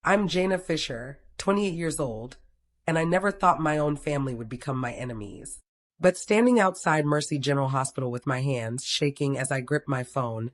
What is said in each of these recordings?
I'm Jana Fisher, 28 years old, and I never thought my own family would become my enemies. But standing outside Mercy General Hospital with my hands shaking as I gripped my phone,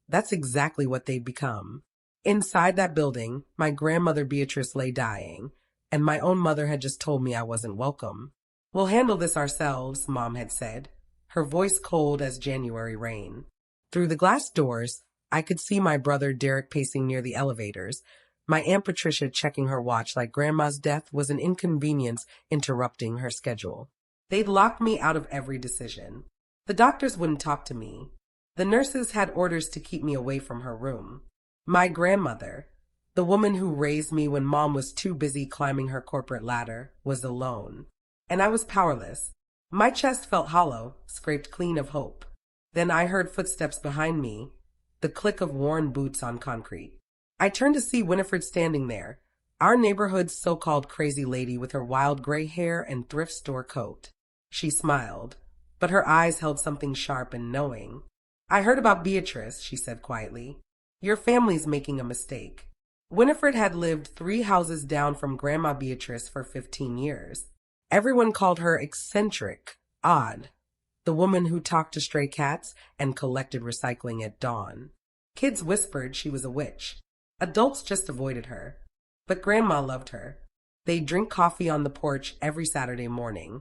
that's exactly what they'd become. Inside that building, my grandmother Beatrice lay dying, and my own mother had just told me I wasn't welcome. "We'll handle this ourselves," Mom had said, her voice cold as January rain. Through the glass doors, I could see my brother Derek pacing near the elevators, my Aunt Patricia checking her watch like Grandma's death was an inconvenience interrupting her schedule. They'd locked me out of every decision. The doctors wouldn't talk to me. The nurses had orders to keep me away from her room. My grandmother, the woman who raised me when Mom was too busy climbing her corporate ladder, was alone. And I was powerless. My chest felt hollow, scraped clean of hope. Then I heard footsteps behind me, the click of worn boots on concrete. I turned to see Winifred standing there, our neighborhood's so-called crazy lady with her wild gray hair and thrift store coat. She smiled, but her eyes held something sharp and knowing. "I heard about Beatrice," she said quietly. "Your family's making a mistake." Winifred had lived 3 houses down from Grandma Beatrice for 15 years. Everyone called her eccentric, odd, the woman who talked to stray cats and collected recycling at dawn. Kids whispered she was a witch. Adults just avoided her. But Grandma loved her. They'd drink coffee on the porch every Saturday morning,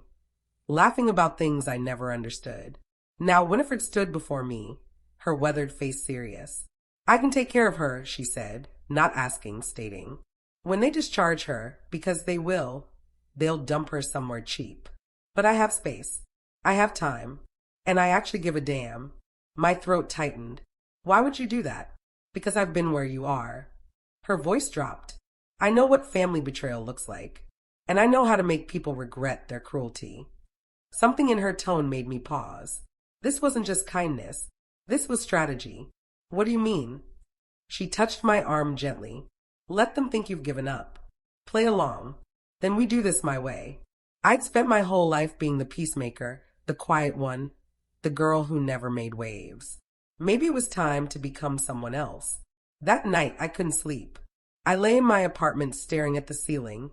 laughing about things I never understood. Now Winifred stood before me, her weathered face serious. "I can take care of her," she said, not asking, stating. "When they discharge her, because they will, they'll dump her somewhere cheap. But I have space. I have time. And I actually give a damn." My throat tightened. "Why would you do that?" "Because I've been where you are." Her voice dropped. "I know what family betrayal looks like. And I know how to make people regret their cruelty." Something in her tone made me pause. This wasn't just kindness. This was strategy. "What do you mean?" She touched my arm gently. "Let them think you've given up. Play along. Then we do this my way." I'd spent my whole life being the peacemaker, the quiet one, the girl who never made waves. Maybe it was time to become someone else. That night, I couldn't sleep. I lay in my apartment staring at the ceiling,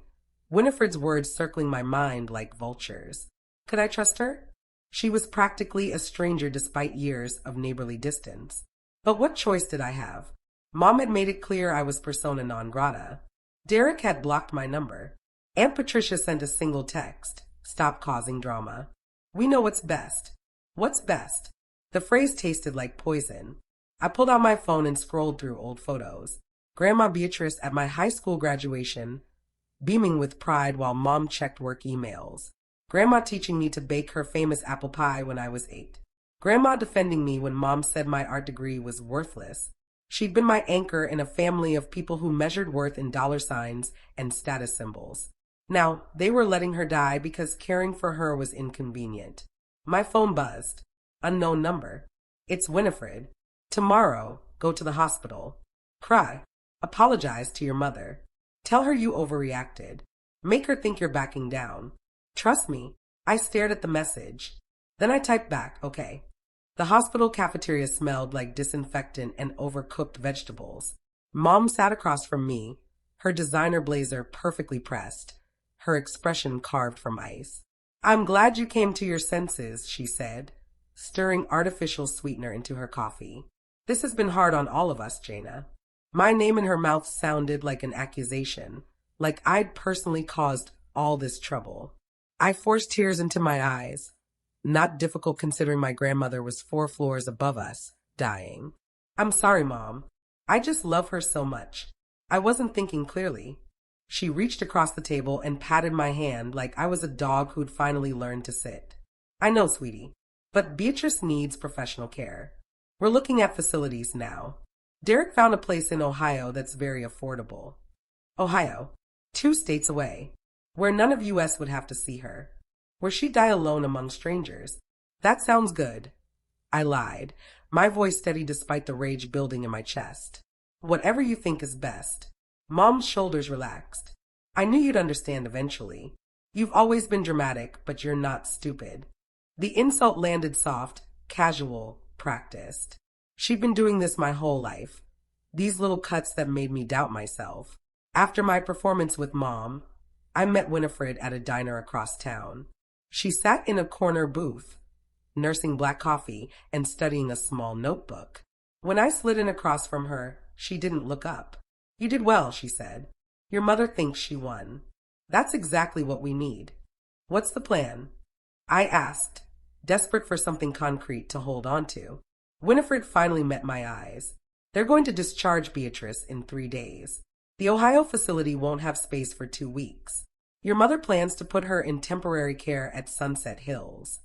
Winifred's words circling my mind like vultures. Could I trust her? She was practically a stranger despite years of neighborly distance. But what choice did I have? Mom had made it clear I was persona non grata. Derek had blocked my number. Aunt Patricia sent a single text. "Stop causing drama. We know what's best." What's best? The phrase tasted like poison. I pulled out my phone and scrolled through old photos. Grandma Beatrice at my high school graduation, beaming with pride while Mom checked work emails. Grandma teaching me to bake her famous apple pie when I was 8. Grandma defending me when Mom said my art degree was worthless. She'd been my anchor in a family of people who measured worth in dollar signs and status symbols. Now, they were letting her die because caring for her was inconvenient. My phone buzzed. Unknown number. "It's Winifred. Tomorrow, go to the hospital. Cry. Apologize to your mother. Tell her you overreacted. Make her think you're backing down. Trust me." I stared at the message. Then I typed back, "Okay." The hospital cafeteria smelled like disinfectant and overcooked vegetables. Mom sat across from me, her designer blazer perfectly pressed, her expression carved from ice. "I'm glad you came to your senses," she said, stirring artificial sweetener into her coffee. "This has been hard on all of us, Jana." My name in her mouth sounded like an accusation, like I'd personally caused all this trouble. I forced tears into my eyes. Not difficult considering my grandmother was 4 floors above us, dying. "I'm sorry, Mom. I just love her so much. I wasn't thinking clearly." She reached across the table and patted my hand like I was a dog who'd finally learned to sit. "I know, sweetie, but Beatrice needs professional care. We're looking at facilities now. Derek found a place in Ohio that's very affordable." Ohio, 2 states away, where none of US would have to see her. Where she'd die alone among strangers. That sounds good. I lied, my voice steady despite the rage building in my chest. "Whatever you think is best." Mom's shoulders relaxed. "I knew you'd understand eventually. You've always been dramatic, but you're not stupid." The insult landed soft, casual, practiced. She'd been doing this my whole life. These little cuts that made me doubt myself. After my performance with Mom, I met Winifred at a diner across town. She sat in a corner booth, nursing black coffee and studying a small notebook. When I slid in across from her, she didn't look up. "You did well," she said. "Your mother thinks she won." "That's exactly what we need." "What's the plan?" I asked, desperate for something concrete to hold on to. Winifred finally met my eyes. "They're going to discharge Beatrice in 3 days. The Ohio facility won't have space for 2 weeks. Your mother plans to put her in temporary care at Sunset Hills."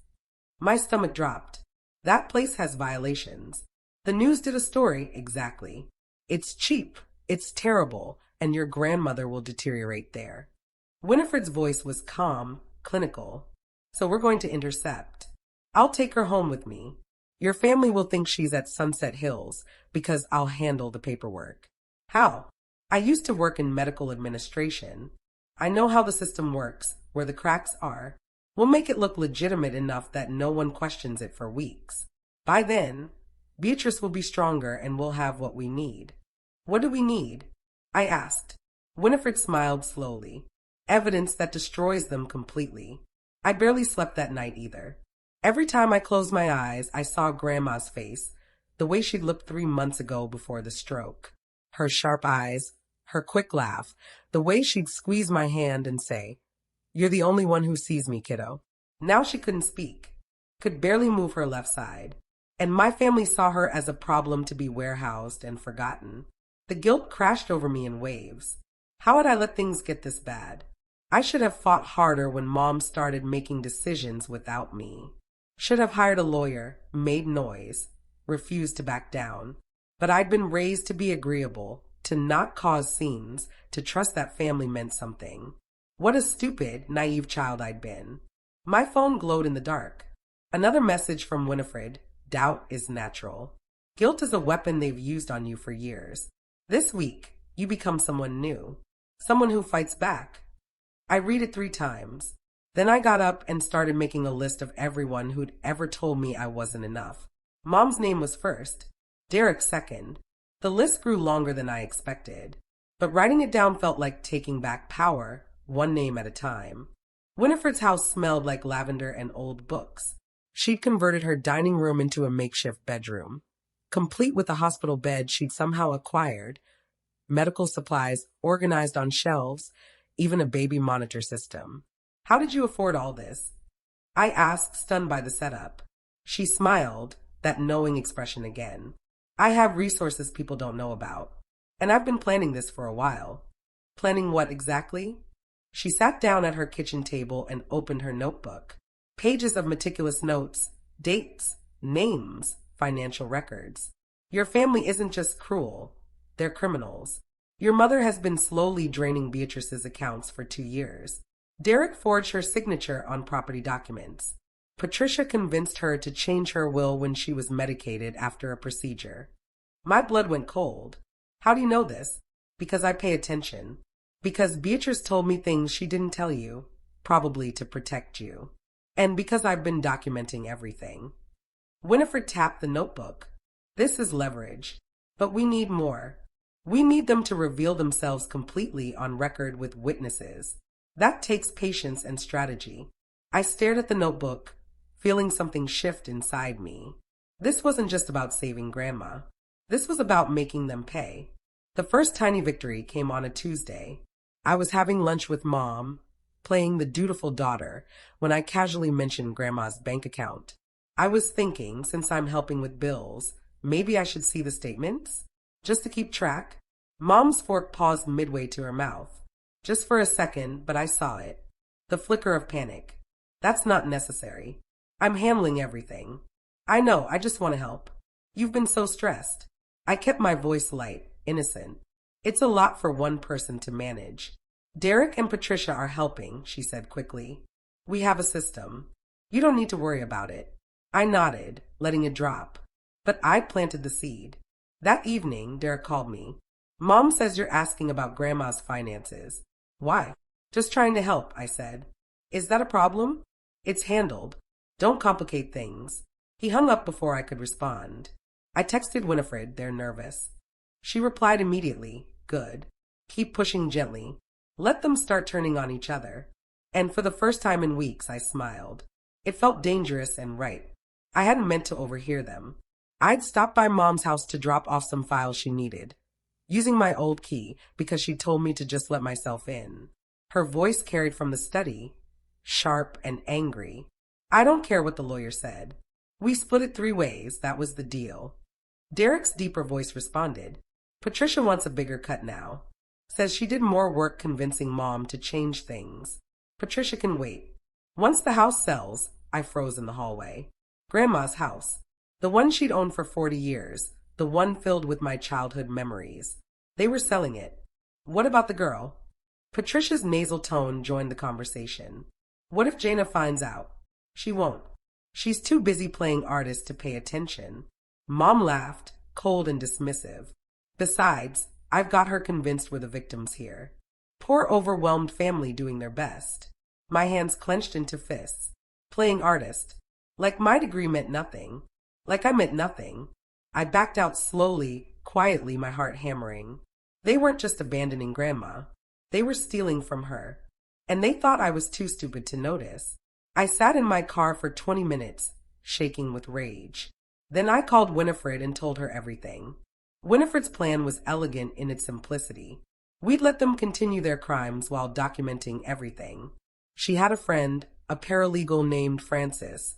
My stomach dropped. That place has violations. The news did a story, exactly. It's cheap, it's terrible, and your grandmother will deteriorate there. Winifred's voice was calm, clinical. "So we're going to intercept. I'll take her home with me. Your family will think she's at Sunset Hills because I'll handle the paperwork." "How?" "I used to work in medical administration. I know how the system works, where the cracks are. We'll make it look legitimate enough that no one questions it for weeks. By then, Beatrice will be stronger and we'll have what we need." "What do we need?" I asked. Winifred smiled slowly. "Evidence that destroys them completely." I barely slept that night either. Every time I closed my eyes, I saw Grandma's face, the way she'd looked 3 months ago before the stroke. Her sharp eyes, her quick laugh, the way she'd squeeze my hand and say, "You're the only one who sees me, kiddo." Now she couldn't speak, could barely move her left side. And my family saw her as a problem to be warehoused and forgotten. The guilt crashed over me in waves. How had I let things get this bad? I should have fought harder when Mom started making decisions without me. Should have hired a lawyer, made noise, refused to back down. But I'd been raised to be agreeable, to not cause scenes, to trust that family meant something. What a stupid, naive child I'd been. My phone glowed in the dark. Another message from Winifred. "Doubt is natural. Guilt is a weapon they've used on you for years. This week, you become someone new, someone who fights back." I read it 3 times. Then I got up and started making a list of everyone who'd ever told me I wasn't enough. Mom's name was first, Derek second. The list grew longer than I expected, but writing it down felt like taking back power, one name at a time. Winifred's house smelled like lavender and old books. She'd converted her dining room into a makeshift bedroom, complete with a hospital bed she'd somehow acquired, medical supplies organized on shelves, even a baby monitor system. "How did you afford all this?" I asked, stunned by the setup. She smiled, that knowing expression again. "I have resources people don't know about. And I've been planning this for a while." "Planning what exactly?" She sat down at her kitchen table and opened her notebook. Pages of meticulous notes, dates, names, financial records. "Your family isn't just cruel. They're criminals. Your mother has been slowly draining Beatrice's accounts for 2 years. Derek forged her signature on property documents. Patricia convinced her to change her will when she was medicated after a procedure." My blood went cold. "How do you know this?" "Because I pay attention. Because Beatrice told me things she didn't tell you, probably to protect you. And because I've been documenting everything." Winifred tapped the notebook. "This is leverage. But we need more. We need them to reveal themselves completely on record with witnesses. That takes patience and strategy." I stared at the notebook, feeling something shift inside me. This wasn't just about saving Grandma. This was about making them pay. The first tiny victory came on a Tuesday. I was having lunch with Mom, playing the dutiful daughter, when I casually mentioned Grandma's bank account. I was thinking, since I'm helping with bills, maybe I should see the statements, just to keep track. Mom's fork paused midway to her mouth. Just for a second, but I saw it. The flicker of panic. "That's not necessary. I'm handling everything." "I know, I just want to help. You've been so stressed." I kept my voice light, innocent. "It's a lot for one person to manage." "Derek and Patricia are helping," she said quickly. "We have a system. You don't need to worry about it." I nodded, letting it drop. But I planted the seed. That evening, Derek called me. "Mom says you're asking about Grandma's finances." "Why?" "Just trying to help," I said. "Is that a problem?" "It's handled. Don't complicate things." He hung up before I could respond. I texted Winifred, they're nervous. She replied immediately, "Good." Keep pushing gently. Let them start turning on each other. And for the first time in weeks, I smiled. It felt dangerous and right. I hadn't meant to overhear them. I'd stopped by Mom's house to drop off some files she needed, using my old key because she told me to just let myself in. Her voice carried from the study, sharp and angry. I don't care what the lawyer said. We split it 3 ways, that was the deal. Derek's deeper voice responded. Patricia wants a bigger cut now. Says she did more work convincing Mom to change things. Patricia can wait. Once the house sells, I froze in the hallway. Grandma's house. The one she'd owned for 40 years. The one filled with my childhood memories. They were selling it. What about the girl? Patricia's nasal tone joined the conversation. What if Jaina finds out? She won't. She's too busy playing artist to pay attention. Mom laughed, cold and dismissive. Besides, I've got her convinced we're the victims here. Poor overwhelmed family doing their best. My hands clenched into fists. Playing artist. Like my degree meant nothing. Like I meant nothing. I backed out slowly, quietly, my heart hammering. They weren't just abandoning Grandma. They were stealing from her. And they thought I was too stupid to notice. I sat in my car for 20 minutes, shaking with rage. Then I called Winifred and told her everything. Winifred's plan was elegant in its simplicity. We'd let them continue their crimes while documenting everything. She had a friend, a paralegal named Francis,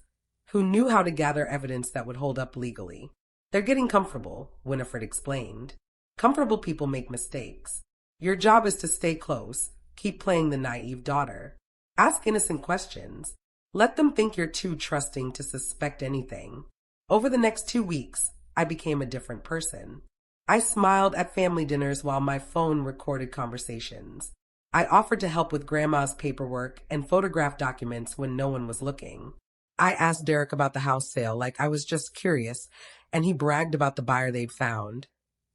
who knew how to gather evidence that would hold up legally. They're getting comfortable, Winifred explained. Comfortable people make mistakes. Your job is to stay close, keep playing the naive daughter. Ask innocent questions. Let them think you're too trusting to suspect anything. Over the next 2 weeks, I became a different person. I smiled at family dinners while my phone recorded conversations. I offered to help with Grandma's paperwork and photograph documents when no one was looking. I asked Derek about the house sale like I was just curious, and he bragged about the buyer they'd found,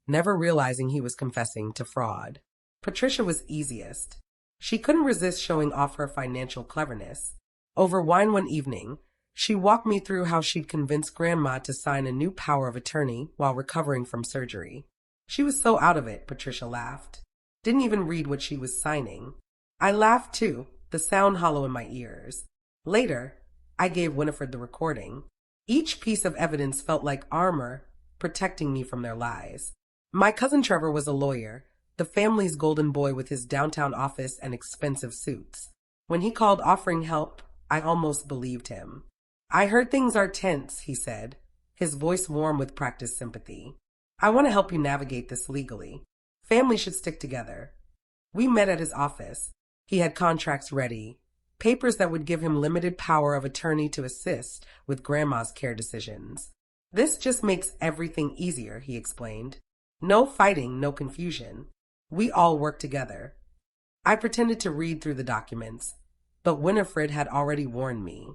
never realizing he was confessing to fraud. Patricia was easiest. She couldn't resist showing off her financial cleverness. Over wine one evening, she walked me through how she'd convinced Grandma to sign a new power of attorney while recovering from surgery. She was so out of it, Patricia laughed. Didn't even read what she was signing. I laughed too, the sound hollow in my ears. Later, I gave Winifred the recording. Each piece of evidence felt like armor, protecting me from their lies. My cousin Trevor was a lawyer, the family's golden boy with his downtown office and expensive suits. When he called offering help, I almost believed him. I heard things are tense, he said, his voice warm with practiced sympathy. I want to help you navigate this legally. Family should stick together. We met at his office. He had contracts ready, papers that would give him limited power of attorney to assist with Grandma's care decisions. This just makes everything easier, he explained. No fighting, no confusion. We all work together. I pretended to read through the documents, but Winifred had already warned me.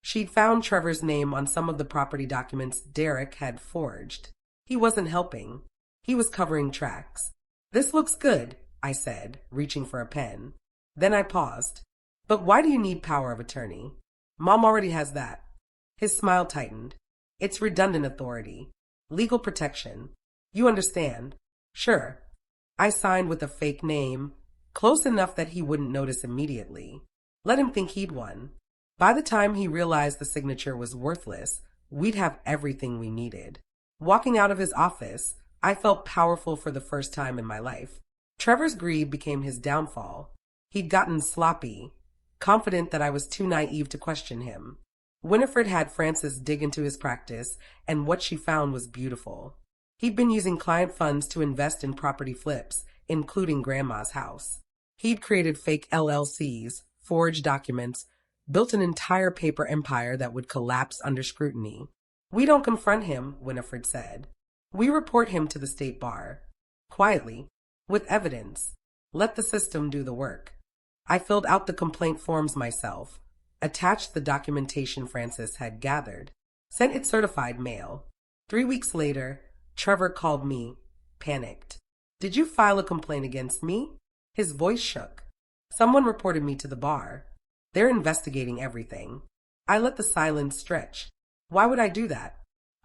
She'd found Trevor's name on some of the property documents Derek had forged. He wasn't helping. He was covering tracks. This looks good, I said, reaching for a pen. Then I paused. But why do you need power of attorney? Mom already has that. His smile tightened. It's redundant authority. Legal protection. You understand? Sure. I signed with a fake name, close enough that he wouldn't notice immediately. Let him think he'd won. By the time he realized the signature was worthless, we'd have everything we needed. Walking out of his office, I felt powerful for the first time in my life. Trevor's greed became his downfall. He'd gotten sloppy, confident that I was too naive to question him. Winifred had Frances dig into his practice, and what she found was beautiful. He'd been using client funds to invest in property flips, including Grandma's house. He'd created fake LLCs, forged documents, built an entire paper empire that would collapse under scrutiny. We don't confront him, Winifred said. We report him to the state bar. Quietly, with evidence. Let the system do the work. I filled out the complaint forms myself, attached the documentation Frances had gathered, sent it certified mail. 3 weeks later, Trevor called me, panicked. Did you file a complaint against me? His voice shook. Someone reported me to the bar. They're investigating everything. I let the silence stretch. Why would I do that?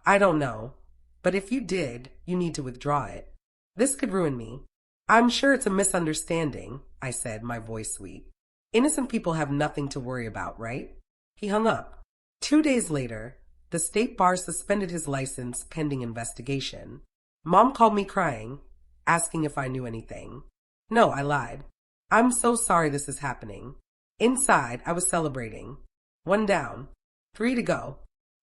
I don't know. But if you did, you need to withdraw it. This could ruin me. I'm sure it's a misunderstanding, I said, my voice sweet. Innocent people have nothing to worry about, right? He hung up. 2 days later, the state bar suspended his license pending investigation. Mom called me crying, asking if I knew anything. No, I lied. I'm so sorry this is happening. Inside, I was celebrating. 1 down. 3 to go.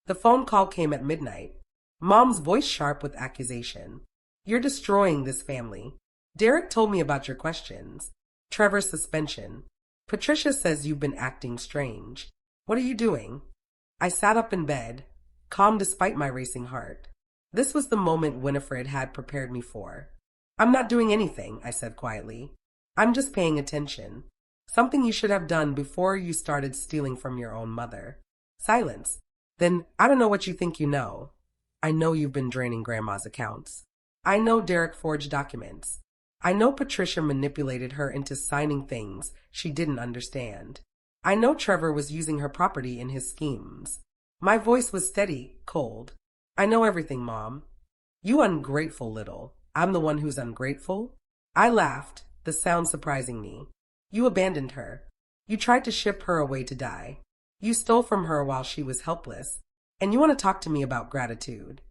The phone call came at midnight. Mom's voice sharp with accusation. You're destroying this family. Derek told me about your questions. Trevor's suspension. Patricia says you've been acting strange. What are you doing? I sat up in bed, calm despite my racing heart. This was the moment Winifred had prepared me for. I'm not doing anything, I said quietly. I'm just paying attention. Something you should have done before you started stealing from your own mother. Silence. Then I don't know what you think you know. I know you've been draining Grandma's accounts. I know Derek forged documents. I know Patricia manipulated her into signing things she didn't understand. I know Trevor was using her property in his schemes. My voice was steady, cold. I know everything, Mom. You ungrateful little. I'm the one who's ungrateful? I laughed, the sound surprising me. You abandoned her. You tried to ship her away to die. You stole from her while she was helpless. And you want to talk to me about gratitude.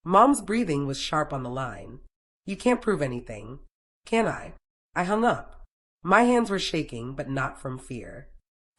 Mom's breathing was sharp on the line. You can't prove anything. Can I? I hung up. My hands were shaking, but not from fear.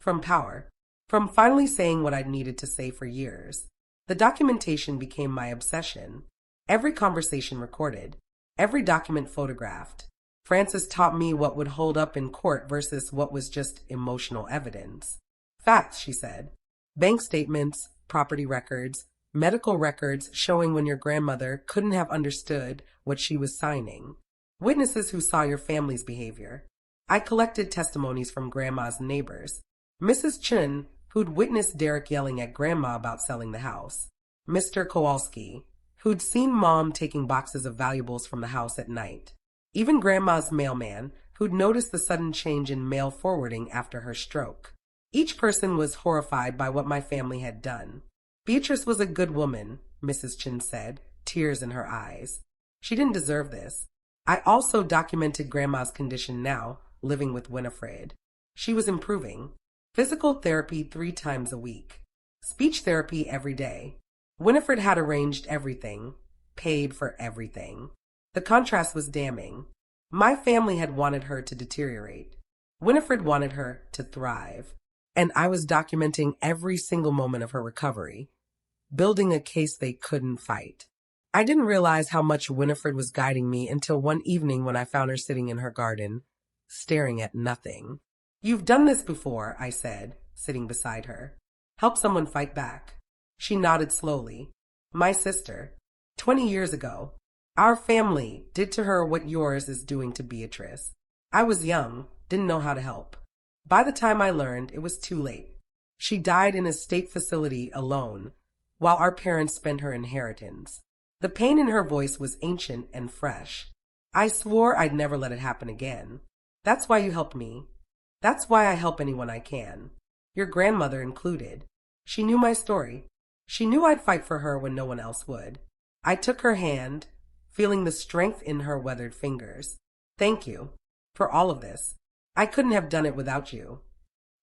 From power. From finally saying what I'd needed to say for years. The documentation became my obsession. Every conversation recorded. Every document photographed. Frances taught me what would hold up in court versus what was just emotional evidence. Facts, she said. Bank statements, property records, medical records showing when your grandmother couldn't have understood what she was signing. Witnesses who saw your family's behavior. I collected testimonies from Grandma's neighbors. Mrs. Chun, who'd witnessed Derek yelling at Grandma about selling the house. Mr. Kowalski, who'd seen Mom taking boxes of valuables from the house at night. Even Grandma's mailman, who'd noticed the sudden change in mail forwarding after her stroke. Each person was horrified by what my family had done. Beatrice was a good woman, Mrs. Chin said, tears in her eyes. She didn't deserve this. I also documented Grandma's condition now, living with Winifred. She was improving. Physical therapy 3 times a week. Speech therapy every day. Winifred had arranged everything, paid for everything. The contrast was damning. My family had wanted her to deteriorate. Winifred wanted her to thrive. And I was documenting every single moment of her recovery, building a case they couldn't fight. I didn't realize how much Winifred was guiding me until one evening when I found her sitting in her garden, staring at nothing. You've done this before, I said, sitting beside her. Help someone fight back. She nodded slowly. My sister. 20 years ago. Our family did to her what yours is doing to Beatrice. I was young, didn't know how to help. By the time I learned, it was too late. She died in a state facility alone, while our parents spent her inheritance. The pain in her voice was ancient and fresh. I swore I'd never let it happen again. That's why you helped me. That's why I help anyone I can. Your grandmother included. She knew my story. She knew I'd fight for her when no one else would. I took her hand, feeling the strength in her weathered fingers. Thank you for all of this. I couldn't have done it without you.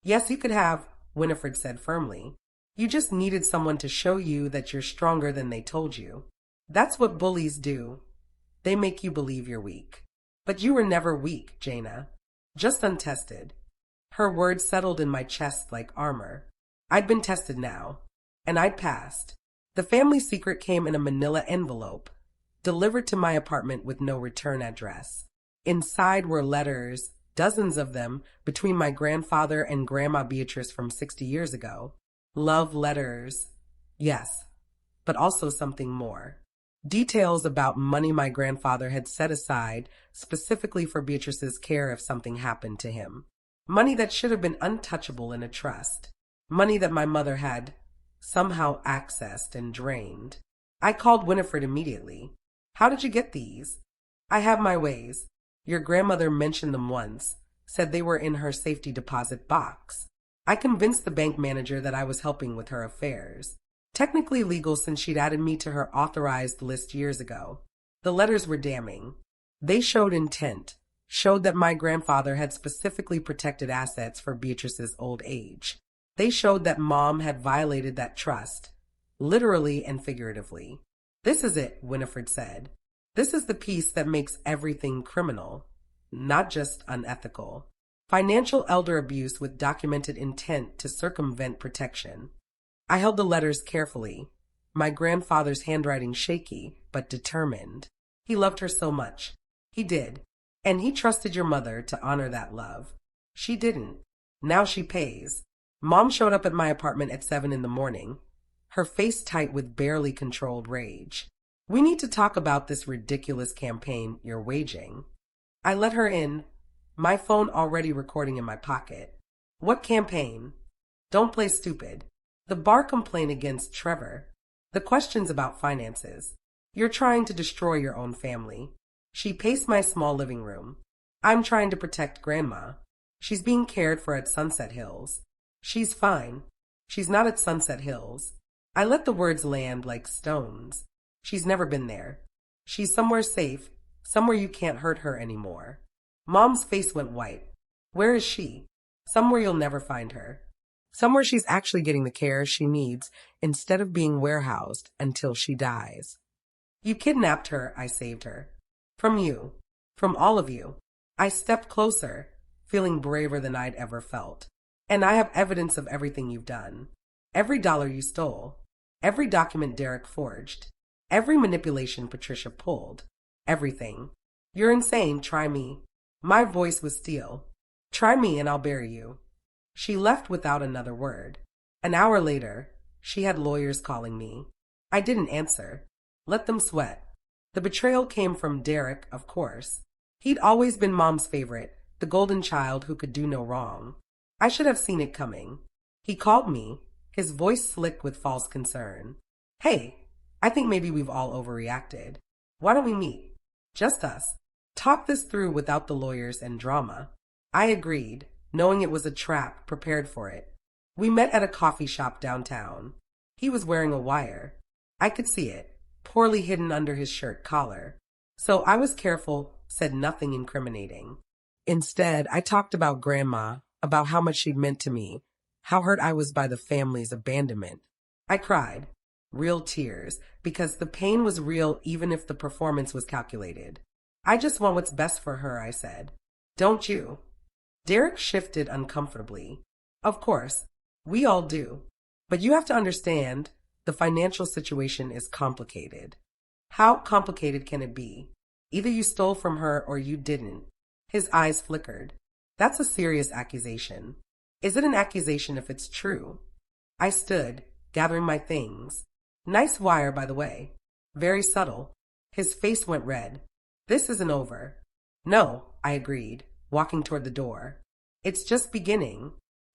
Yes, you could have, Winifred said firmly. You just needed someone to show you that you're stronger than they told you. That's what bullies do. They make you believe you're weak. But you were never weak, Jaina. Just untested. Her words settled in my chest like armor. I'd been tested now, and I'd passed. The family secret came in a manila envelope, delivered to my apartment with no return address. Inside were letters, dozens of them, between my grandfather and Grandma Beatrice from 60 years ago. Love letters. Yes, but also something more. Details about money my grandfather had set aside specifically for Beatrice's care if something happened to him. Money that should have been untouchable in a trust. Money that my mother had somehow accessed and drained. I called Winifred immediately. How did you get these? I have my ways. Your grandmother mentioned them once, said they were in her safety deposit box. I convinced the bank manager that I was helping with her affairs. Technically legal since she'd added me to her authorized list years ago. The letters were damning. They showed intent, showed that my grandfather had specifically protected assets for Beatrice's old age. They showed that Mom had violated that trust, literally and figuratively. This is it, Winifred said. This is the piece that makes everything criminal, not just unethical. Financial elder abuse with documented intent to circumvent protection. I held the letters carefully, my grandfather's handwriting shaky, but determined. He loved her so much. He did. And he trusted your mother to honor that love. She didn't. Now she pays. Mom showed up at my apartment at 7 in the morning, her face tight with barely controlled rage. We need to talk about this ridiculous campaign you're waging. I let her in, my phone already recording in my pocket. What campaign? Don't play stupid. The bar complaint against Trevor. The questions about finances. You're trying to destroy your own family. She paced my small living room. I'm trying to protect Grandma. She's being cared for at Sunset Hills. She's fine. She's not at Sunset Hills. I let the words land like stones. She's never been there. She's somewhere safe, somewhere you can't hurt her anymore. Mom's face went white. Where is she? Somewhere you'll never find her. Somewhere she's actually getting the care she needs instead of being warehoused until she dies. You kidnapped her, I saved her. From you. From all of you. I stepped closer, feeling braver than I'd ever felt. And I have evidence of everything you've done. Every dollar you stole. Every document Derek forged. Every manipulation Patricia pulled. Everything. You're insane, try me. My voice was steel. Try me and I'll bury you. She left without another word. An hour later, she had lawyers calling me. I didn't answer. Let them sweat. The betrayal came from Derek, of course. He'd always been Mom's favorite, the golden child who could do no wrong. I should have seen it coming. He called me, his voice slick with false concern. Hey, I think maybe we've all overreacted. Why don't we meet? Just us. Talk this through without the lawyers and drama. I agreed, knowing it was a trap, prepared for it. We met at a coffee shop downtown. He was wearing a wire. I could see it, poorly hidden under his shirt collar. So I was careful, said nothing incriminating. Instead, I talked about Grandma, about how much she'd meant to me, how hurt I was by the family's abandonment. I cried, real tears, because the pain was real even if the performance was calculated. I just want what's best for her, I said. Don't you? Derek shifted uncomfortably. Of course, we all do. But you have to understand, the financial situation is complicated. How complicated can it be? Either you stole from her or you didn't. His eyes flickered. That's a serious accusation. Is it an accusation if it's true? I stood, gathering my things. Nice wire, by the way. Very subtle. His face went red. This isn't over. No, I agreed, walking toward the door. It's just beginning.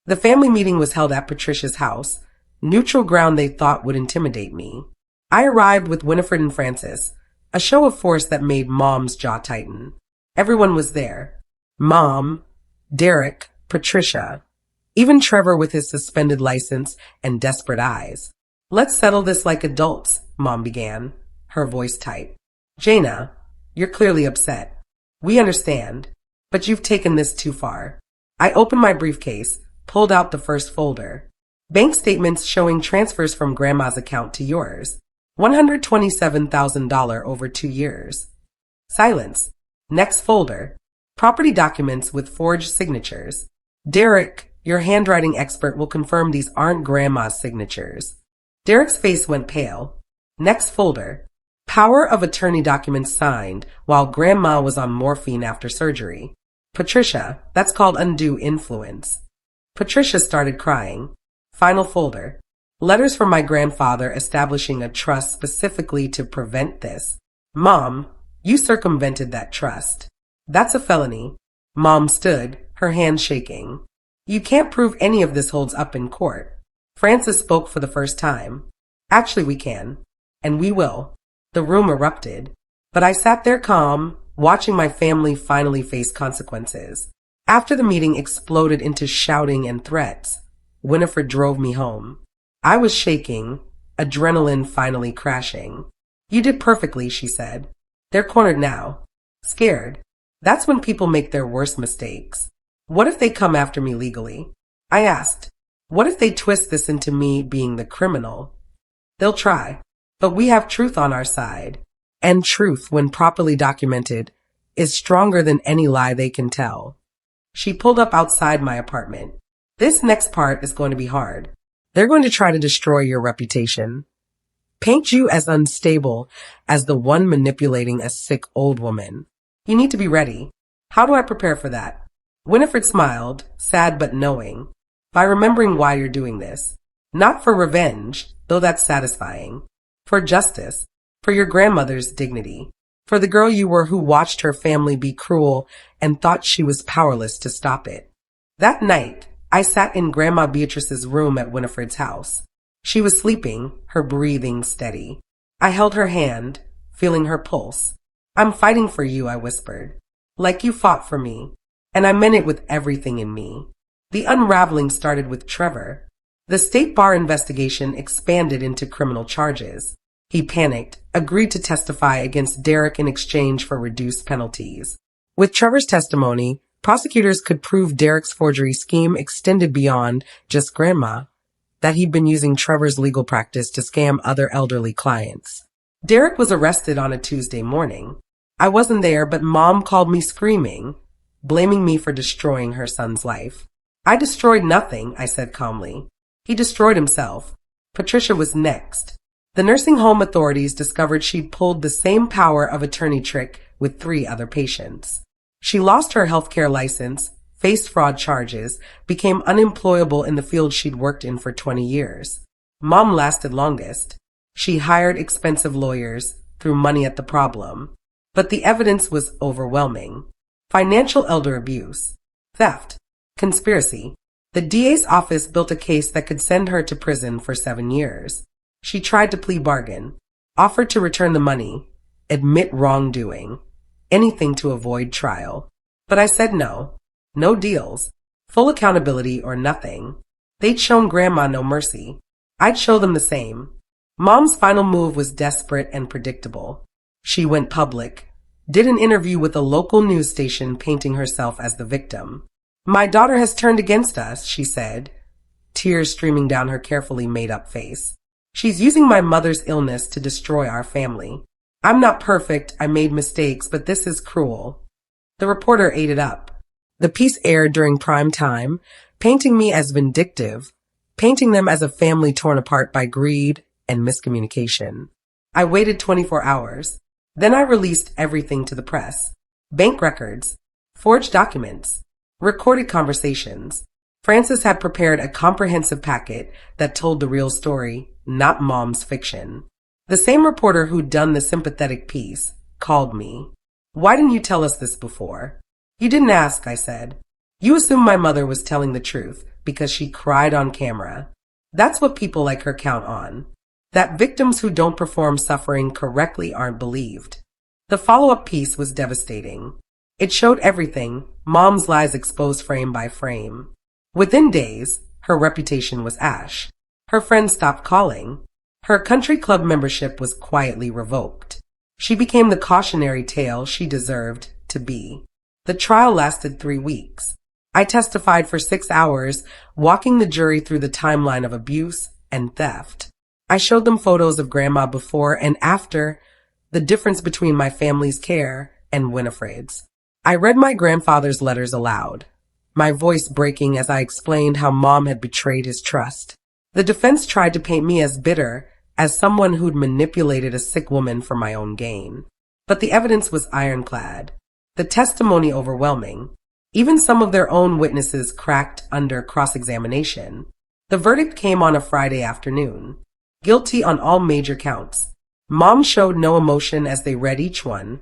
The family meeting was held at Patricia's house, neutral ground they thought would intimidate me. I arrived with Winifred and Francis, a show of force that made Mom's jaw tighten. Everyone was there. Mom, Derek, Patricia, even Trevor with his suspended license and desperate eyes. Let's settle this like adults, Mom began, her voice tight. Jaina, you're clearly upset. We understand, but you've taken this too far. I opened my briefcase, pulled out the first folder. Bank statements showing transfers from Grandma's account to yours. $127,000 over 2 years. Silence. Next folder. Property documents with forged signatures. Derek, your handwriting expert, will confirm these aren't Grandma's signatures. Derek's face went pale. Next folder. Power of attorney documents signed while Grandma was on morphine after surgery. Patricia, that's called undue influence. Patricia started crying. Final folder. Letters from my grandfather establishing a trust specifically to prevent this. Mom, you circumvented that trust. That's a felony. Mom stood, her hand shaking. You can't prove any of this holds up in court. Francis spoke for the first time. Actually, we can. And we will. The room erupted. But I sat there calm, watching my family finally face consequences. After the meeting exploded into shouting and threats, Winifred drove me home. I was shaking, adrenaline finally crashing. You did perfectly, she said. They're cornered now. Scared. That's when people make their worst mistakes. What if they come after me legally? I asked. What if they twist this into me being the criminal? They'll try. But we have truth on our side. And truth, when properly documented, is stronger than any lie they can tell. She pulled up outside my apartment. This next part is going to be hard. They're going to try to destroy your reputation. Paint you as unstable as the one manipulating a sick old woman. You need to be ready. How do I prepare for that? Winifred smiled, sad but knowing, by remembering why you're doing this. Not for revenge, though that's satisfying. For justice. For your grandmother's dignity. For the girl you were who watched her family be cruel and thought she was powerless to stop it. That night, I sat in Grandma Beatrice's room at Winifred's house. She was sleeping, her breathing steady. I held her hand, feeling her pulse. I'm fighting for you, I whispered. Like you fought for me. And I meant it with everything in me. The unraveling started with Trevor. The state bar investigation expanded into criminal charges. He panicked, agreed to testify against Derek in exchange for reduced penalties. With Trevor's testimony, prosecutors could prove Derek's forgery scheme extended beyond just Grandma, that he'd been using Trevor's legal practice to scam other elderly clients. Derek was arrested on a Tuesday morning. I wasn't there, but Mom called me screaming, blaming me for destroying her son's life. I destroyed nothing, I said calmly. He destroyed himself. Patricia was next. The nursing home authorities discovered she'd pulled the same power of attorney trick with 3 other patients. She lost her healthcare license, faced fraud charges, became unemployable in the field she'd worked in for 20 years. Mom lasted longest. She hired expensive lawyers, threw money at the problem. But the evidence was overwhelming. Financial elder abuse, theft, conspiracy. The DA's office built a case that could send her to prison for 7 years. She tried to plea bargain, offered to return the money, admit wrongdoing, anything to avoid trial. But I said no. No deals. Full accountability or nothing. They'd shown Grandma no mercy. I'd show them the same. Mom's final move was desperate and predictable. She went public, did an interview with a local news station painting herself as the victim. My daughter has turned against us, she said, tears streaming down her carefully made-up face. She's using my mother's illness to destroy our family. I'm not perfect, I made mistakes, but this is cruel. The reporter ate it up. The piece aired during prime time, painting me as vindictive, painting them as a family torn apart by greed and miscommunication. I waited 24 hours. Then I released everything to the press. Bank records, forged documents, recorded conversations. Francis had prepared a comprehensive packet that told the real story, not Mom's fiction. The same reporter who'd done the sympathetic piece called me. Why didn't you tell us this before? You didn't ask, I said. You assumed my mother was telling the truth because she cried on camera. That's what people like her count on. That victims who don't perform suffering correctly aren't believed. The follow-up piece was devastating. It showed everything, Mom's lies exposed frame by frame. Within days, her reputation was ash. Her friends stopped calling. Her country club membership was quietly revoked. She became the cautionary tale she deserved to be. The trial lasted 3 weeks. I testified for 6 hours, walking the jury through the timeline of abuse and theft. I showed them photos of Grandma before and after, the difference between my family's care and Winifred's. I read my grandfather's letters aloud, my voice breaking as I explained how Mom had betrayed his trust. The defense tried to paint me as bitter, as someone who'd manipulated a sick woman for my own gain. But the evidence was ironclad, the testimony overwhelming. Even some of their own witnesses cracked under cross-examination. The verdict came on a Friday afternoon. Guilty on all major counts. Mom showed no emotion as they read each one,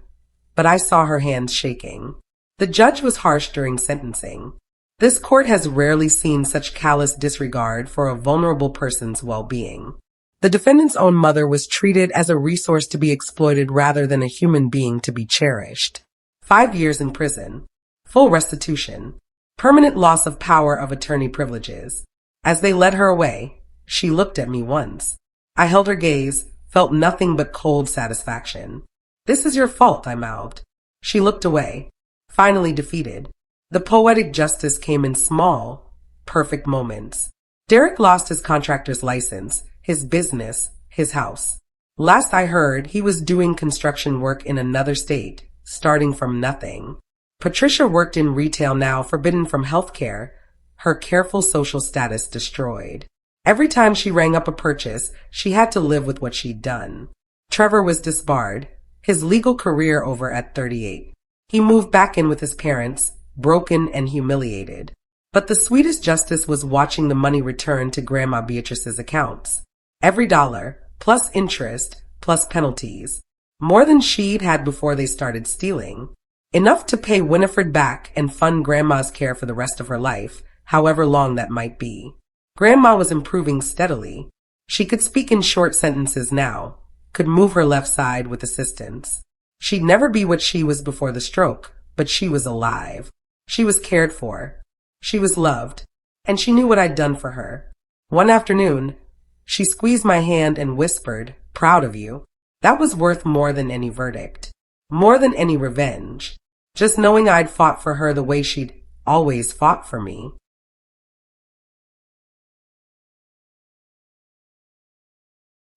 but I saw her hands shaking. The judge was harsh during sentencing. This court has rarely seen such callous disregard for a vulnerable person's well-being. The defendant's own mother was treated as a resource to be exploited rather than a human being to be cherished. 5 years in prison. Full restitution. Permanent loss of power of attorney privileges. As they led her away, she looked at me once. I held her gaze, felt nothing but cold satisfaction. This is your fault, I mouthed. She looked away. finally defeated. The poetic justice came in small, perfect moments. Derek lost his contractor's license, his business, his house. Last I heard, he was doing construction work in another state, starting from nothing. Patricia worked in retail now, forbidden from healthcare, her careful social status destroyed. Every time she rang up a purchase, she had to live with what she'd done. Trevor was disbarred, his legal career over at 38. He moved back in with his parents, broken and humiliated. But the sweetest justice was watching the money return to Grandma Beatrice's accounts. Every dollar, plus interest, plus penalties. More than she'd had before they started stealing. Enough to pay Winifred back and fund Grandma's care for the rest of her life, however long that might be. Grandma was improving steadily. She could speak in short sentences now, could move her left side with assistance. She'd never be what she was before the stroke, but she was alive. She was cared for. She was loved, and she knew what I'd done for her. One afternoon, she squeezed my hand and whispered, "Proud of you." That was worth more than any verdict, more than any revenge. Just knowing I'd fought for her the way she'd always fought for me.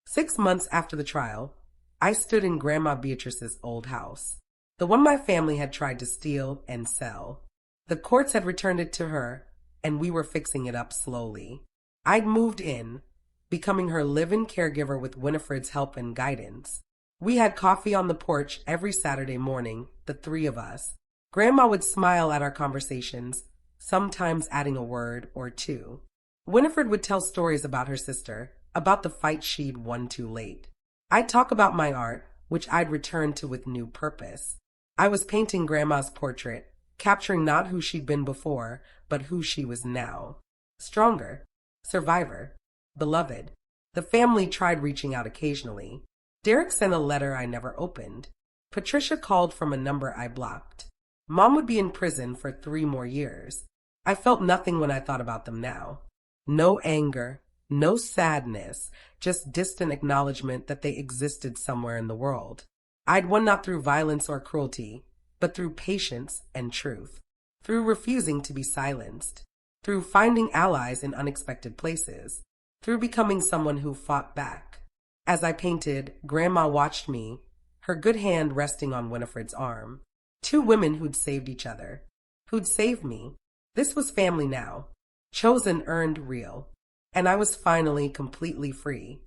Six months after the trial, I stood in Grandma Beatrice's old house, the one my family had tried to steal and sell. The courts had returned it to her, and we were fixing it up slowly. I'd moved in, becoming her live-in caregiver with Winifred's help and guidance. We had coffee on the porch every Saturday morning, the three of us. Grandma would smile at our conversations, sometimes adding a word or two. Winifred would tell stories about her sister, about the fight she'd won too late. I'd talk about my art, which I'd returned to with new purpose. I was painting Grandma's portrait, capturing not who she'd been before, but who she was now. Stronger, survivor, beloved. The family tried reaching out occasionally. Derek sent a letter I never opened. Patricia called from a number I blocked. Mom would be in prison for 3 more years. I felt nothing when I thought about them now. No anger, no sadness, just distant acknowledgement that they existed somewhere in the world. I'd won not through violence or cruelty, but through patience and truth, through refusing to be silenced, through finding allies in unexpected places, through becoming someone who fought back. As I painted, Grandma watched me, her good hand resting on Winifred's arm. 2 women who'd saved each other, who'd saved me. This was family now, chosen, earned, real, and I was finally completely free.